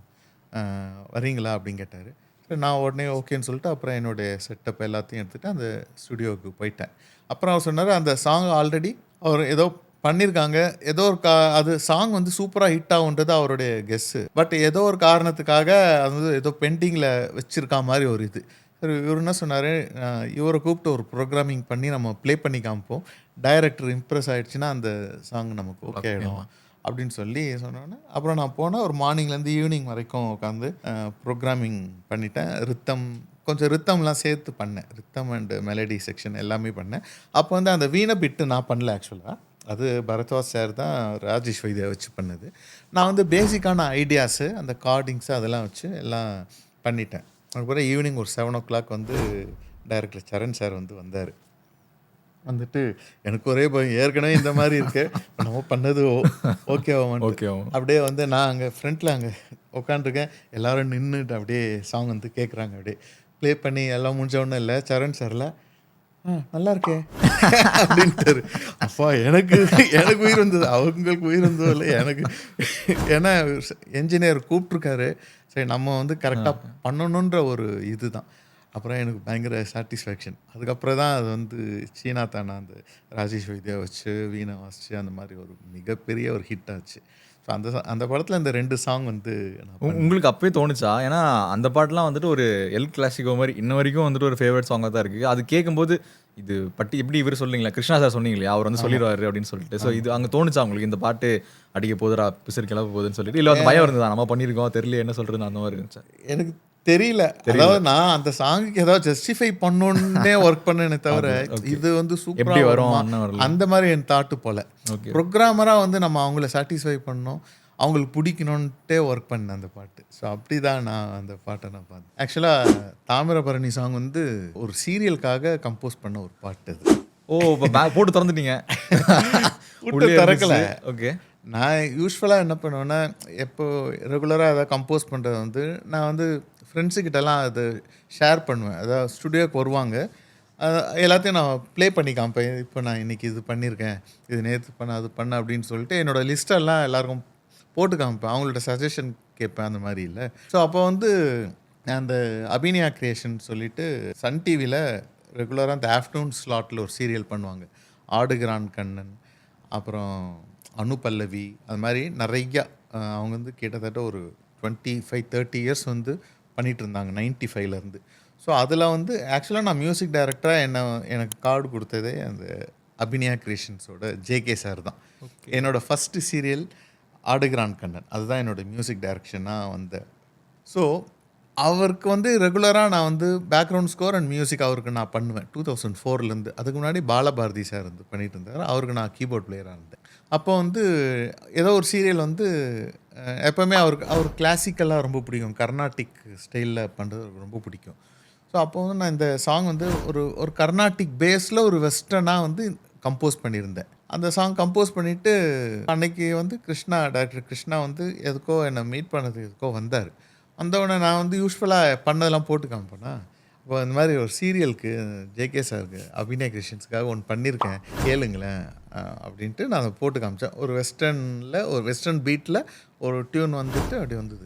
வரீங்களா அப்படின்னு கேட்டார். சரி, நான் உடனே ஓகேன்னு சொல்லிட்டு அப்புறம் என்னுடைய செட்டப் எல்லாத்தையும் எடுத்துகிட்டு அந்த ஸ்டுடியோவுக்கு போயிட்டேன். அப்புறம் அவர் சொன்னார், அந்த சாங் ஆல்ரெடி அவர் ஏதோ பண்ணியிருக்காங்க, ஏதோ ஒரு அது சாங் வந்து சூப்பராக ஹிட் ஆகுன்றது அவருடைய கெஸ்ஸு. பட் ஏதோ ஒரு காரணத்துக்காக அது வந்து ஏதோ பெண்டிங்கில் வச்சுருக்கா மாதிரி ஒரு இது. சரி, இவர் என்ன சொன்னார், இவரை கூப்பிட்டு ஒரு ப்ரோக்ராமிங் பண்ணி நம்ம ப்ளே பண்ணி காமிப்போம், டைரக்டர் இம்ப்ரெஸ் ஆகிடுச்சுன்னா அந்த சாங் நமக்கு ஓகே ஆகிடும் அப்படின்னு சொல்லி சொன்னோன்னே அப்புறம் நான் போனேன். ஒரு மார்னிங்லேருந்து ஈவினிங் வரைக்கும் உட்காந்து ப்ரோக்ராமிங் பண்ணிட்டேன். கொஞ்சம் ரித்தம்லாம் சேர்த்து பண்ணேன், ரித்தம் அண்ட் மெலடி செக்ஷன் எல்லாமே பண்ணேன். அப்போ வந்து அந்த வீணை பிட்டு நான் பண்ணல ஆக்சுவலாக, அது பரத்வாஜ் சார் தான் ராஜேஷ் வைத்தியா வச்சு பண்ணது. நான் வந்து பேசிக்கான ஐடியாஸு, அந்த கார்டிங்ஸு அதெல்லாம் வச்சு எல்லாம் பண்ணிட்டேன். அதுக்கப்புறம் ஈவினிங் ஒரு 7 o'clock வந்து டைரக்டர் சரண் சார் வந்து வந்தார். வந்துட்டு எனக்கு ஒரே பயம், ஏற்கனவே இந்த மாதிரி இருக்கு, நம்ம பண்ணது ஓகேவா அப்படியே வந்து நான் அங்கே ஃப்ரண்ட்டில் அங்கே உட்காந்துருக்கேன், எல்லோரும் நின்றுட்டு அப்படியே சாங் வந்து கேட்குறாங்க. அப்படியே ப்ளே பண்ணி எல்லாம் முடிஞ்ச ஒன்றும் இல்லை, சரண் சாரில் நல்லா இருக்கே அப்படின்ட்டாரு. அப்பா எனக்கு உயிர் வந்தது, அவங்களுக்கு உயிர் வந்ததோ இல்லை எனக்கு. ஏன்னா என்ஜினியர் கூப்பிட்ருக்காரு, சரி நம்ம வந்து கரெக்டாக பண்ணணுன்ற ஒரு இது தான். அப்புறம் எனக்கு பயங்கர சாட்டிஸ்ஃபேக்ஷன். அதுக்கப்புறம் தான் அது வந்து சீனா தானா அந்த ராஜேஷ் வைத்தியா வச்சு வீணை வாசிச்சு அந்த மாதிரி ஒரு மிகப்பெரிய ஒரு ஹிட் ஆச்சு. ஸோ அந்த படத்தில் இந்த 2 சாங் வந்து உங்களுக்கு அப்பவே தோணுச்சா? ஏன்னா அந்த பாட்டுலாம் வந்துட்டு ஒரு எல் கிளாசிக்கோ மாதிரி இன்ன வரைக்கும் வந்துட்டு ஒரு ஃபேவரட் சாங்காக தான் இருக்குது. அது கேட்கும்போது இது எப்படி இவர் சொல்லிங்களா, கிருஷ்ணா சார் சொன்னீங்க இல்லையா, அவர் வந்து சொல்லிடுவாரு அப்படின்னு சொல்லிட்டு. ஸோ இது அங்கே தோணுச்சா உங்களுக்கு, இந்த பாட்டு அடிக்க போதுரா பிசர் கிளம்ப போகுதுன்னு சொல்லிட்டு, இல்லை அந்த பயம் இருந்ததா, நம்ம பண்ணியிருக்கோம் தெரியல என்ன சொல்கிறது அந்த மாதிரி இருந்துச்சு? எனக்கு தெரியல. அதாவது நான் அந்த சாங்குக்கு ஏதாவது ஜஸ்டிஃபை பண்ணணுன்னே ஒர்க் பண்ணேனே தவிர இது வந்து சூப்பராக வரும் அந்த மாதிரி என் தாட்டு போல. ப்ரோக்ராமராக வந்து நம்ம அவங்கள சாட்டிஸ்ஃபை பண்ணணும், அவங்களுக்கு பிடிக்கணுன்ட்டே ஒர்க் பண்ணேன் அந்த பாட்டு. ஸோ அப்படி தான் நான் அந்த பாட்டை நான் பார்த்தேன். ஆக்சுவலாக தாமிரபரணி சாங் வந்து ஒரு சீரியலுக்காக கம்போஸ் பண்ண ஒரு பாட்டு அது. போட்டு திறந்துட்டீங்க? திறக்கல. ஓகே. நான் யூஸ்வலாக என்ன பண்ணுவேன்னா, எப்போ ரெகுலராக எதாவது கம்போஸ் பண்ணுறது வந்து நான் வந்து ஃப்ரெண்ட்ஸுக்கிட்டலாம் அது ஷேர் பண்ணுவேன். அதாவது ஸ்டுடியோக்கு வருவாங்க, எல்லாத்தையும் நான் ப்ளே பண்ணி காமிப்பேன். இப்போ நான் இன்றைக்கி இது பண்ணியிருக்கேன், இது நேற்று அது பண்ண அப்படின்னு சொல்லிட்டு என்னோடய லிஸ்ட்டெல்லாம் எல்லாருக்கும் போட்டு காமிப்பேன், அவங்கள்ட்ட சஜஷன் கேட்பேன் அந்த மாதிரி இல்லை. ஸோ அப்போ வந்து அந்த அபிநயா கிரியேஷன் சொல்லிட்டு சன் டிவியில் ரெகுலராக அந்த ஆஃப்டர்நூன் ஸ்லாட்டில் ஒரு சீரியல் பண்ணுவாங்க, ஆடுகிறான் கண்ணன், அப்புறம் அனு பல்லவி, அது மாதிரி நிறையா. அவங்க வந்து கிட்டத்தட்ட ஒரு 25-30 இயர்ஸ் வந்து பண்ணிகிட்டு இருந்தாங்க 95லேருந்து. ஸோ அதில் வந்து ஆக்சுவலாக நான் மியூசிக் டைரக்டராக எனக்கு கார்டு கொடுத்ததே அந்த அபிநயா கிரியேஷன்ஸோட ஜேகே சார் தான். என்னோடய ஃபஸ்ட்டு சீரியல் ஆடுகிறான் கண்ணன், அதுதான் என்னோடய மியூசிக் டைரக்ஷனாக வந்தேன். ஸோ அவருக்கு வந்து ரெகுலராக நான் வந்து பேக்ரவுண்ட் ஸ்கோர் அண்ட் மியூசிக் அவருக்கு நான் பண்ணுவேன் 2004லேருந்து. அதுக்கு முன்னாடி பாலபாரதி சார் வந்து பண்ணிகிட்டு இருந்தார், அவருக்கு நான் கீபோர்ட் பிளேயராக இருந்தேன். அப்போ வந்து ஏதோ ஒரு சீரியல் வந்து எப்போவுமே அவர் கிளாசிக்கலாக ரொம்ப பிடிக்கும், கர்நாட்டிக் ஸ்டைலில் பண்ணுறது அவருக்கு ரொம்ப பிடிக்கும். ஸோ அப்போ வந்து நான் இந்த சாங் வந்து ஒரு கர்நாட்டிக் பேஸில் ஒரு வெஸ்டர்னாக வந்து கம்போஸ் பண்ணியிருந்தேன். அந்த சாங் கம்போஸ் பண்ணிவிட்டு அன்னைக்கு வந்து டைரக்டர் கிருஷ்ணா வந்து எதுக்கோ என்னை மீட் பண்ணதுக்கு எதுக்கோ வந்தார். வந்தவுடனே நான் வந்து யூஸ்வலாக பண்ணதெல்லாம் போட்டு காமிப்பேன்னா, இப்போ இந்த மாதிரி ஒரு சீரியலுக்கு ஜேகே சாருக்கு அபிநயா கிரியேஷன்ஸ்க்காக ஒன்று பண்ணியிருக்கேன் கேளுங்களேன் அப்படின்ட்டு நான் அதை போட்டு காமிச்சேன். ஒரு வெஸ்டர்ன் பீட்டில் ஒரு டியூன் வந்துட்டு அப்படி வந்தது.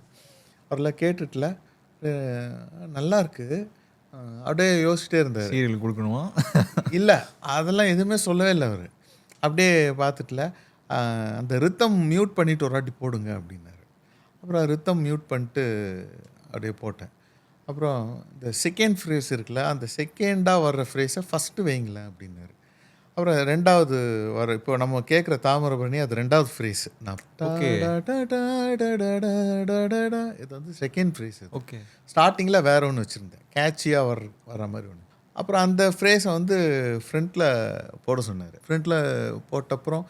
அவரெல்லாம் கேட்டுட்டுல நல்லா இருக்கு அப்படியே யோசிச்சிட்டே இருந்தார். சீரியல் கொடுக்கணுமா? இல்லை அதெல்லாம் எதுவுமே சொல்லவே இல்லை அவர். அப்படியே பார்த்துட்டுல அந்த ரித்தம் மியூட் பண்ணிவிட்டு ஒரு வாட்டி போடுங்க அப்படின்னாரு. அப்புறம் ரித்தம் மியூட் பண்ணிட்டு அப்படியே போட்டேன். அப்புறம் இந்த செகண்ட் ஃப்ரேஸ் இருக்குல்ல, அந்த செகண்டாக வர்ற ஃப்ரேஸை ஃபஸ்ட்டு வைங்களேன் அப்படின்னாரு. அப்புறம் 2வது வர இப்போ நம்ம கேட்குற தாமிரபரணி அது 2வது ஃப்ரேஸ். நான் Okay. இது வந்து செகண்ட் ஃப்ரேஸ். ஓகே. ஸ்டார்டிங்கில் வேற ஒன்று வச்சுருந்தேன், கேட்சியாக வர மாதிரி ஒன்று. அப்புறம் அந்த ஃப்ரேஸை வந்து ஃப்ரண்ட்டில் போட சொன்னார். ஃப்ரண்ட்டில் போட்டப்புறம்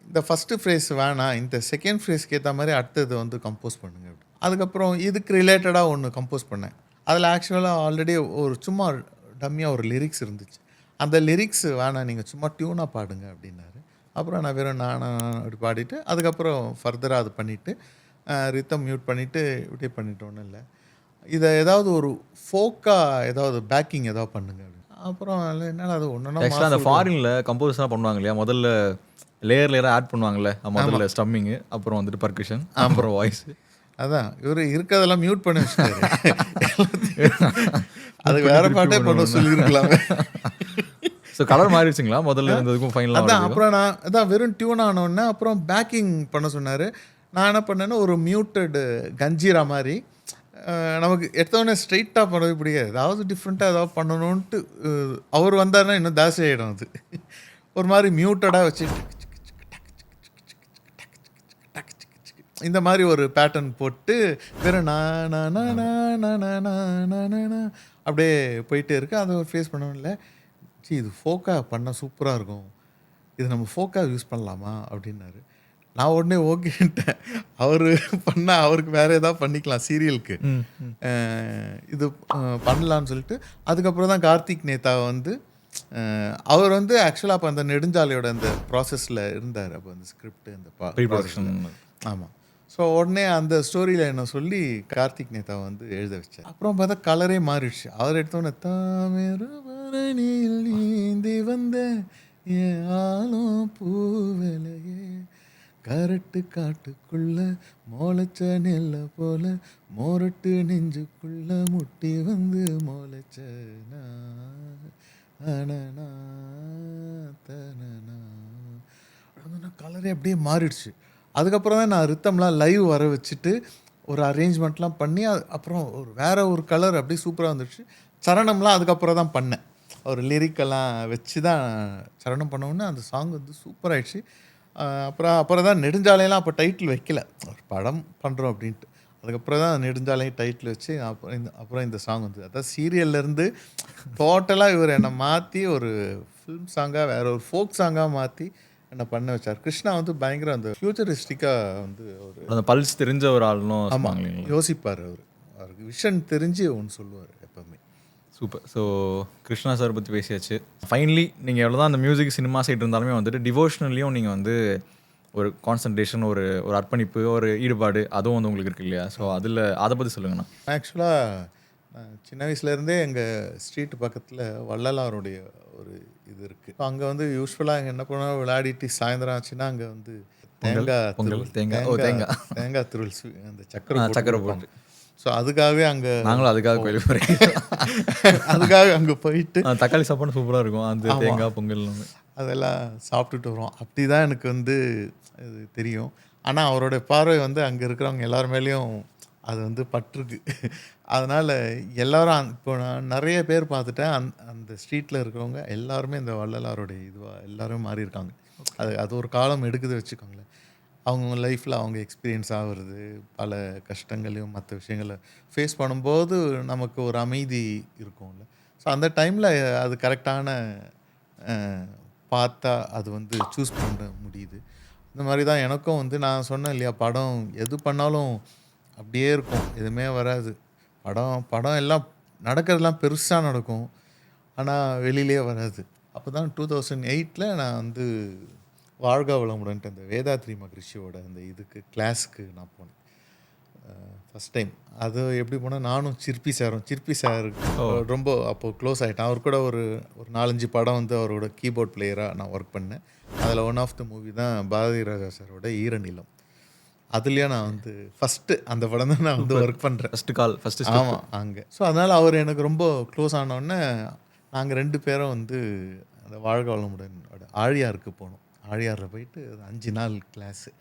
இந்த ஃபஸ்ட்டு ஃப்ரேஸ் வேணாம், இந்த செகண்ட் ஃப்ரேஸ்க்கு ஏற்ற மாதிரி அடுத்தது வந்து கம்போஸ் பண்ணுங்க அப்படி. அதுக்கப்புறம் இதுக்கு ரிலேட்டடாக ஒன்று கம்போஸ் பண்ணேன். அதில் ஆக்சுவலாக ஆல்ரெடி ஒரு சும்மா டம்மியாக ஒரு லிரிக்ஸ் இருந்துச்சு. அந்த லிரிக்ஸ் வேணாம், நீங்கள் சும்மா டியூனாக பாடுங்க அப்படின்னாரு. அப்புறம் நான் வெறும் நானா அப்படி பாடிட்டு அதுக்கப்புறம் ஃபர்தராக அது பண்ணிவிட்டு ரித்தம் மியூட் பண்ணிவிட்டு இப்படி பண்ணிட்டு ஒன்றும் இல்லை, இதை ஏதாவது ஒரு ஃபோக்காக ஏதாவது பேக்கிங் ஏதாவது பண்ணுங்க அப்படின்னு. அப்புறம் என்னால் அது ஆக்சுவலாக அந்த ஒன்று ஃபாரினில் கம்போஸ்லாம் பண்ணுவாங்க இல்லையா, முதல்ல லேயராக ஆட் பண்ணுவாங்கல்ல, முதல்ல ஸ்டம்மிங்கு, அப்புறம் வந்துட்டு பர்கஷன், அப்புறம் வாய்ஸ். அதான் இவர் இருக்கிறதெல்லாம் மியூட் பண்ணி வச்சுட்டாரு. அதுக்கு வேற பாட்டே பண்ண சொல்லியிருக்கலாமே. ஸோ கலர் மாறிடுச்சுங்களா முதல்ல இருந்ததுக்கும் ஃபைனலாக? அதான் அப்புறம் நான் அதான் வெறும் டியூன் ஆனோடனே அப்புறம் பேக்கிங் பண்ண சொன்னார். நான் என்ன பண்ணேன்னா ஒரு மியூட்டட் கஞ்சீரா மாதிரி நமக்கு எடுத்தோடனே ஸ்ட்ரெயிட்டாக பண்ணவே பிடிக்காது, ஏதாவது டிஃப்ரெண்ட்டாக ஏதாவது பண்ணணுன்ட்டு அவர் வந்தாருன்னா இன்னும் தாசி ஆகிடும். அது ஒரு மாதிரி மியூட்டடாக வச்சுட்டு இந்த மாதிரி ஒரு பேட்டர்ன் போட்டு வெறும் அப்படியே போயிட்டே இருக்கு. அதை ஒரு ஃபேஸ் பண்ணவும் இல்லை, இது ஃபோக்காக பண்ணால் சூப்பராக இருக்கும், இது நம்ம ஃபோக்காக யூஸ் பண்ணலாமா அப்படின்னாரு. நான் உடனே ஓகேன்ட்டேன். அவர் பண்ணால் அவருக்கு வேறு ஏதாவது பண்ணிக்கலாம் சீரியலுக்கு, இது பண்ணலான்னு சொல்லிட்டு அதுக்கப்புறம் தான் கார்த்திக் நேதா வந்து அவர் வந்து ஆக்சுவலாக அப்போ அந்த நெடுஞ்சாலையோட அந்த ப்ராசஸில் இருந்தார். அப்போ அந்த ஸ்கிரிப்ட் அந்த ப்ரீப்ரொடக்ஷன். ஆமாம். ஸோ உடனே அந்த ஸ்டோரியில் என்ன சொல்லி கார்த்திக் நேதா வந்து எழுத வச்சார். அப்புறம் பார்த்தா கலரே மாறிடுச்சு. அவர் எடுத்தோன்னே தாமிரபரணியில் நீந்தி வந்த என் ஆளும் பூவிலையே கரட்டு காட்டுக்குள்ள மோளச்ச நெல்ல போல மோரட்டு நெஞ்சுக்குள்ள முட்டி வந்து மோளச்ச கலரே அப்படியே மாறிடுச்சு. அதுக்கப்புறம் தான் நான் ரித்தம்லாம் லைவ் வர வச்சுட்டு ஒரு அரேஞ்ச்மெண்ட்லாம் பண்ணி அப்புறம் வேறு ஒரு கலர் அப்படியே சூப்பராக வந்துடுச்சு. சரணம்லாம் அதுக்கப்புறம் தான் பண்ணேன். ஒரு லிரிக்கெல்லாம் வச்சு தான் சரணம் பண்ணோன்னே அந்த சாங் வந்து சூப்பராகிடுச்சு. அப்புறம் தான் நெடுஞ்சாலையெல்லாம் அப்போ டைட்டில் வைக்கல, ஒரு படம் பண்ணுறோம் அப்படின்ட்டு. அதுக்கப்புறம் தான் நெடுஞ்சாலையும் டைட்டில் வச்சு அப்புறம் இந்த சாங் வந்து அதான் சீரியல்லேருந்து டோட்டலாக இவர் என்னை மாற்றி ஒரு ஃபிலிம் சாங்காக வேறு ஒரு ஃபோக் சாங்காக மாற்றி என்னை பண்ண வச்சார். கிருஷ்ணா வந்து பயங்கர அந்த ஃபியூச்சரிஸ்டிக்காக வந்து ஒரு அந்த பல்ஸ் தெரிஞ்ச ஒரு ஆளுனும். ஆமாம், யோசிப்பார். அவருக்கு விஷன் தெரிஞ்சு ஒன்று சொல்லுவார் எப்போவுமே. சூப்பர். ஸோ கிருஷ்ணா சார் பற்றி பேசியாச்சு. ஃபைனலி நீங்கள் எவ்வளோ தான் அந்த மியூசிக் சினிமா சைடு இருந்தாலுமே வந்துட்டு டிவோஷனல்லையும் நீங்கள் வந்து ஒரு கான்சன்ட்ரேஷன், ஒரு அர்ப்பணிப்பு, ஒரு ஈடுபாடு அதுவும் வந்து உங்களுக்கு இருக்கு இல்லையா? ஸோ அதை பற்றி சொல்லுங்கண்ணா. ஆக்சுவலாக சின்ன வயசுலேருந்தே எங்கள் ஸ்ட்ரீட் பக்கத்தில் வள்ளலாருடைய ஒரு இது இருக்குது. அங்கே வந்து யூஸ்வலாக என்ன பண்ணுவோம், விளையாடிட்டு சாயந்தரம் ஆச்சுன்னா அங்கே வந்து தேங்காய் திருவல் அந்த சக்கரை போட்டு. ஸோ அதுக்காகவே அங்கே நாங்களும் அதுக்காக கோயில் அதுக்காக அங்கே போயிட்டு தக்காளி சாப்பாடு சூப்பராக இருக்கும், அந்த தேங்காய் பொங்கல் அதெல்லாம் சாப்பிட்டுட்டு வருவோம். அப்படி தான் எனக்கு வந்து இது தெரியும். ஆனால் அவரோட பார்வை வந்து அங்கே இருக்கிறவங்க எல்லார் மேலேயும் அது வந்து பட்டிருக்கு. அதனால் எல்லோரும் இப்போ நான் நிறைய பேர் பார்த்துட்டேன், அந்த ஸ்ட்ரீட்டில் இருக்கிறவங்க எல்லாருமே இந்த வள்ளலாருடைய இதுவாக எல்லோரும் மாறி இருக்காங்க. அது ஒரு காலம் எடுக்குது வச்சுக்கோங்களேன். அவங்க லைஃப்பில் அவங்க எக்ஸ்பீரியன்ஸ் ஆகுறது, பல கஷ்டங்களையும் மற்ற விஷயங்களை ஃபேஸ் பண்ணும்போது நமக்கு ஒரு அமைதி இருக்கும்ல. ஸோ அந்த டைமில் அது கரெக்டான பார்த்தா அது வந்து சூஸ் பண்ண முடியுது. இந்த மாதிரி தான் எனக்கும் வந்து நான் சொன்னேன் இல்லையா, படம் எது பண்ணாலும் அப்படியே இருக்கும், எதுவுமே வராது. படம் எல்லாம் நடக்கிறதுலாம் பெருசாக நடக்கும், ஆனால் வெளியிலே வராது. அப்போ தான் 2008 நான் வந்து வாழ்க வளமுடன்ட்டு அந்த வேதாத்ரி மகரிஷியோட அந்த இதுக்கு கிளாஸுக்கு நான் போனேன். First time. அது எப்படி போனால் நானும் சிற்பி சார் ரொம்ப அப்போது க்ளோஸ் ஆகிட்டேன். அவர் கூட ஒரு 4-5 படம் வந்து அவரோட கீபோர்ட் பிளேயராக நான் ஒர்க் பண்ணேன். அதில் ஒன் ஆஃப் த மூவி தான் பாரதி ராஜா சாரோட ஈரநிலம். அதுலேயும் நான் வந்து ஃபஸ்ட்டு அந்த படம் தான் நான் வந்து ஒர்க் பண்ணுறேன். ஃபஸ்ட்டு ஆமாம் அங்கே. ஸோ அதனால் அவர் எனக்கு ரொம்ப க்ளோஸ் ஆனோடனே நாங்கள் 2 பேரும் வந்து அந்த வாழ்க வளமுடன் ஆழியாருக்கு போனோம். ஆழியாரில் போயிட்டு 5 நாள் கிளாஸு.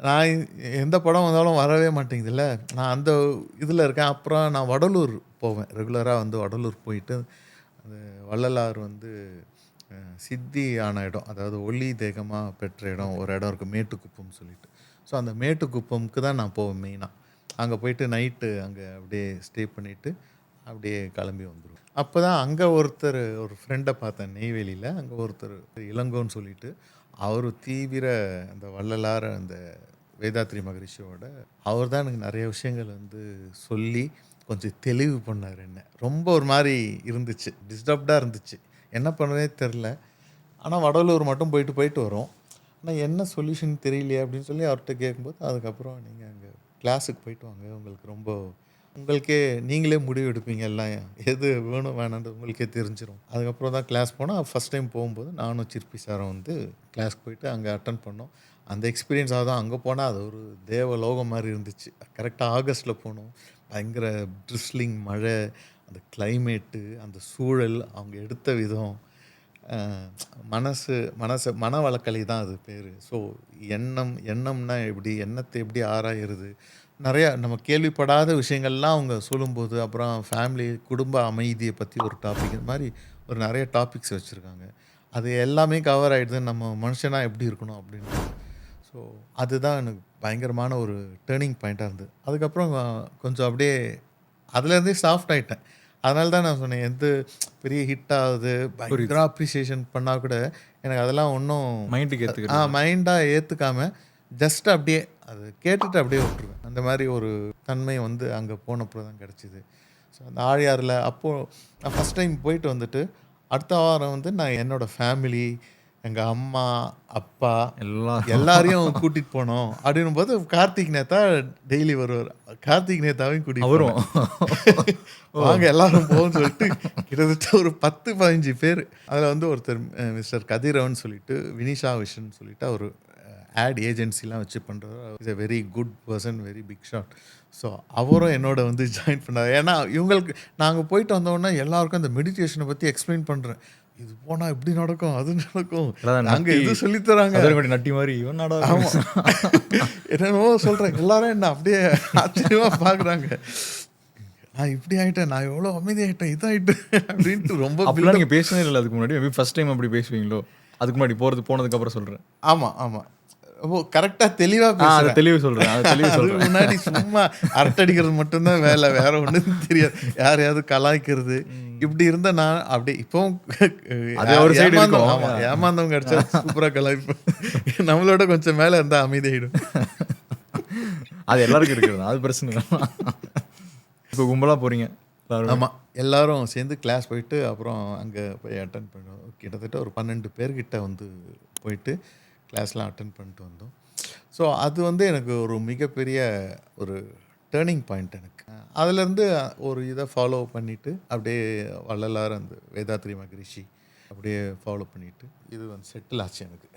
நான் எந்த படம் வந்தாலும் வரவே மாட்டேங்குதுல்ல. நான் அந்த இதில் இருக்கேன். அப்புறம் நான் வடலூர் போவேன். ரெகுலராக வந்து வடலூர் போயிட்டு அந்த வள்ளலார் வந்து சித்தி ஆன இடம், அதாவது ஒளி தேகமாக பெற்ற இடம் ஒரு இடம் இருக்குது, மேட்டுக்குப்பம்னு சொல்லிட்டு. ஸோ அந்த மேட்டுக்குப்பம்க்கு தான் நான் போவேன் மெயினாக. அங்கே போயிட்டு நைட்டு அங்கே அப்படியே ஸ்டே பண்ணிவிட்டு அப்படியே கிளம்பி வந்துடுவேன். அப்போ தான் அங்கே ஒரு ஃப்ரெண்டை பார்த்தேன் நெய்வேலியில். அங்கே ஒருத்தர் இளங்கோன்னு சொல்லிட்டு அவர் தீவிர அந்த வள்ளலார் அந்த வேதாத்ரி மகரிஷியோட அவர் தான் எனக்கு நிறைய விஷயங்கள் வந்து சொல்லி கொஞ்சம் தெளிவு பண்ணார். என்ன ரொம்ப ஒரு மாதிரி இருந்துச்சு, டிஸ்டர்ப்டாக இருந்துச்சு, என்ன பண்ணுறதே தெரில. ஆனால் வடலூர் மட்டும் போயிட்டு வரோம். ஆனால் என்ன சொல்யூஷன் தெரியலையே அப்படின்னு சொல்லி அவர்கிட்ட கேட்கும்போது, அதுக்கப்புறம் நீங்கள் அங்கே கிளாஸுக்கு போயிட்டு வாங்க, உங்களுக்கே நீங்களே முடிவு எடுப்பீங்க, எல்லாம் எது வேணும் வேணான்றது உங்களுக்கே தெரிஞ்சிடும். அதுக்கப்புறம் தான் கிளாஸ் போனால் ஃபஸ்ட் டைம் போகும்போது நானும் சிற்பி சாரும் வந்து கிளாஸ்க்கு போயிட்டு அங்கே அட்டன் பண்ணோம். அந்த எக்ஸ்பீரியன்ஸ் தான் அங்கே போனால் அது ஒரு தேவலோகம் மாதிரி இருந்துச்சு. கரெக்டாக ஆகஸ்ட்டில் போனோம். பயங்கர ட்ரிஸ்லிங் மழை, அந்த கிளைமேட்டு, அந்த சூழல், அவங்க எடுத்த விதம், மனவளக்கலை தான் அது பேர். ஸோ எண்ணம்னா எப்படி, எண்ணத்தை எப்படி ஆராயிறது, நிறையா நம்ம கேள்விப்படாத விஷயங்கள்லாம் அவங்க சொல்லும்போது, அப்புறம் ஃபேமிலி குடும்ப அமைதியை பற்றி ஒரு டாபிக், இந்த மாதிரி ஒரு நிறைய டாபிக்ஸ் வச்சுருக்காங்க. அது எல்லாமே கவர் ஆகிடுது, நம்ம மனுஷனாக எப்படி இருக்கணும் அப்படின்னு. ஸோ அதுதான் எனக்கு பயங்கரமான ஒரு டேர்னிங் பாயிண்ட்டாக இருந்தது. அதுக்கப்புறம் கொஞ்சம் அப்படியே அதுலேருந்தே சாஃப்ட் ஆகிட்டேன். அதனால தான் நான் சொன்னேன், எந்த பெரிய ஹிட் ஆகுது பயங்கர அப்ரிசியேஷன் பண்ணால் கூட எனக்கு அதெல்லாம் ஒன்றும் மைண்டாக ஏற்றுக்காமல் ஜஸ்ட் அப்படியே அது கேட்டுட்டு அப்படியே விட்டுருவேன். அந்த மாதிரி ஒரு தன்மை வந்து அங்கே போனப்போ தான் கிடச்சிது. ஸோ அந்த ஆழியாரில் அப்போது நான் ஃபஸ்ட் டைம் போயிட்டு வந்துட்டு அடுத்த வாரம் வந்து நான் என்னோடய ஃபேமிலி, எங்கள் அம்மா அப்பா எல்லாரையும் கூட்டிகிட்டு போனோம். அப்படின்னும் போது கார்த்திக் நேத்தா டெய்லி வருவார். கார்த்திக் நேத்தாவையும் கூட்டிகிட்டு வரும், வாங்க எல்லாரும் போகும்னு சொல்லிட்டு கிட்டத்தட்ட ஒரு 10-15 பேர். அதில் வந்து ஒருத்தர் மிஸ்டர் கதிரவன் சொல்லிட்டு, வினிஷா விஷன் சொல்லிட்டு அவர் ஆட் ஏஜென்சிலாம் வச்சு பண்ணுறாரு. Is a very good person, very big shot. So அவரும் என்னோட வந்து ஜாயின் பண்ணார். ஏன்னா இவங்களுக்கு நாங்கள் போயிட்டு வந்தோடனே எல்லாருக்கும் அந்த மெடிடேஷனை பற்றி எக்ஸ்பிளைன் பண்ணுறேன். இது போனால் இப்படி நடக்கும், அது நடக்கும், அங்கே இது சொல்லித்தராங்க, நட்டி மாதிரி என்னென்னவோ சொல்கிறேன். எல்லாரும் என்ன அப்படியே ஆச்சரியமாக பார்க்குறாங்க. நான் இப்படி ஆகிட்டேன், நான் எவ்வளோ அமைதியாகிட்டேன், இதாகிட்டேன் அப்படின்ட்டு ரொம்ப அப்படிலாம் நீங்கள் பேசவே இல்லை. அதுக்கு முன்னாடி மேபி ஃபஸ்ட் டைம் அப்படி பேசுவீங்களோ? அதுக்கு முன்னாடி போனதுக்கப்புறம் சொல்கிறேன். ஆமாம் ஓ கரெக்டாக தெளிவாக தெளிவு சொல்கிறேன். முன்னாடி சும்மா அரட்டடிக்கிறது மட்டும்தான் வேலை, வேற ஒன்றும் தெரியாது. யாரையாவது கலாய்க்கிறது இப்படி இருந்தால் நான் அப்படி இப்போவும் ஏமாந்தவங்க கிடச்சா சூப்பராக கலாய்ப்பேன். நம்மளோட கொஞ்சம் மேலே இருந்தால் அமைதியாகிடும். அது எல்லாருக்கும் இருக்கிறது, அது பிரச்சனை. இப்போ கும்பலாக போகிறீங்க. ஆமாம், எல்லோரும் சேர்ந்து கிளாஸ் போயிட்டு அப்புறம் அங்கே போய் அட்டன் பண்ணுவோம். கிட்டத்தட்ட ஒரு 12 பேர்கிட்ட வந்து போயிட்டு கிளாஸ்லாம் அட்டன் பண்ணிட்டு வந்தோம். ஸோ அது வந்து எனக்கு ஒரு மிகப்பெரிய ஒரு டேர்னிங் பாயிண்ட் எனக்கு. அதுலேருந்து ஒரு இதை ஃபாலோ பண்ணிவிட்டு அப்படியே வள்ளலார் அந்த வேதாத்ரி மகரிஷி அப்படியே ஃபாலோ பண்ணிவிட்டு இது வந்து செட்டில் ஆச்சு எனக்கு.